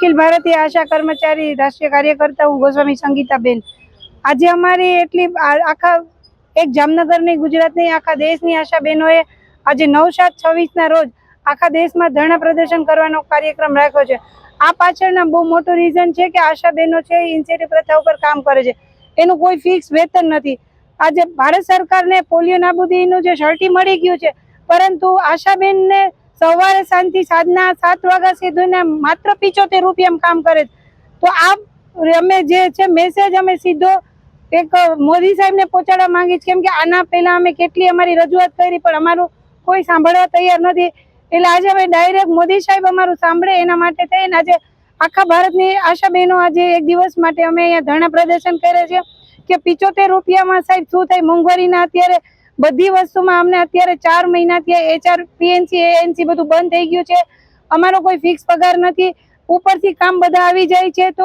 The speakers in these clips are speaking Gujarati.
अखिल भारतीय आशा कर्मचारी राष्ट्रीय कार्यकर्ता हूँ गोस्वामी संगीताबेन। आज अमारी एटली आखा एक जामनगर नहीं गुजरात नहीं आखा देश की आशा बहनों आज 9/7/26 रोज आखा देश में धरना प्रदर्शन करवानो कार्यक्रम राख्यो छे। आ पाछळना बहु मोटो रीजन है कि आशा बहनों छे इंसेंटिव प्रथा पर काम करे छे, एनु कोई फिक्स वेतन नहीं। आज भारत सरकार ने पोलियो नाबूदीनुं जे शर्टी मळी गयुं छे, परंतु आशाबेन ने सवारे सांजथी साँजना 7 वाग्या सुधीना मात्र 75 रुपया काम करे। तो आ अमे जे छे मेसेज अमे सीधो एक मोदी साहेब ने पहोंचाडवा मांगी छे, केम के आना पहेला अमे केटली अमारी रजूआत करी पण अमारुं कोई सांभळवा तैयार नथी। એટલે આજે અમે ડાયરેક્ટ મોદી સાહેબ અમારું સાંભળે એના માટે થઈને આજે આખા ભારતની આશા બહેનો આજે એક દિવસ માટે અમે અહીંયા ધરણા પ્રદર્શન કરે છે કે 75 રૂપિયામાં સાહેબ શું થાય? મોંઘવારીના અત્યારે બધી વસ્તુમાં અમને અત્યારે 4 મહિનાથી HR PNC ANC બધું બંધ થઈ ગયું છે। અમારો કોઈ ફિક્સ પગાર નથી, ઉપરથી કામ બધા આવી જાય છે તો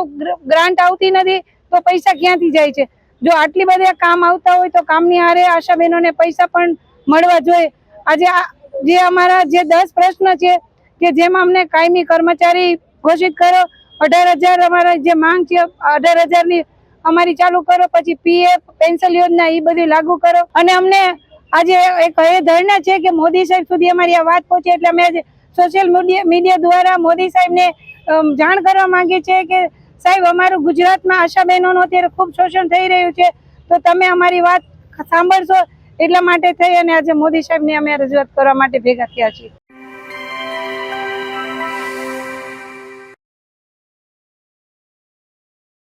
ગ્રાન્ટ આવતી નથી તો પૈસા ક્યાંથી જાય છે? જો આટલી બધા કામ આવતા હોય તો કામની હારે આશા બહેનોને પૈસા પણ મળવા જોઈએ। આજે જે અમારા જે 10 પ્રશ્ન છે કે જેમાં અમને કાયમી કર્મચારી ઘોષિત કરો, 18,000 અમારા જે માંગ છે 18,000 ની અમારી ચાલુ કરો, પછી PF પેન્શન યોજના એ બધી લાગુ કરો। અને અમને આજે એક એ ધરણા છે કે મોદી સાહેબ સુધી અમારી આ વાત પહોંચે એટલે અમે આજે સોશિયલ મીડિયા દ્વારા મોદી સાહેબને જાણ કરવા માંગીએ છીએ કે સાહેબ અમારું ગુજરાતમાં આશા બહેનોનું અત્યારે ખૂબ શોષણ થઈ રહ્યું છે, તો તમે અમારી વાત સાંભળશો। એટલા માટે થઈ અને આજે મોદી સાહેબને અમે રજૂઆત કરવા માટે ભેગા થયા છીએ।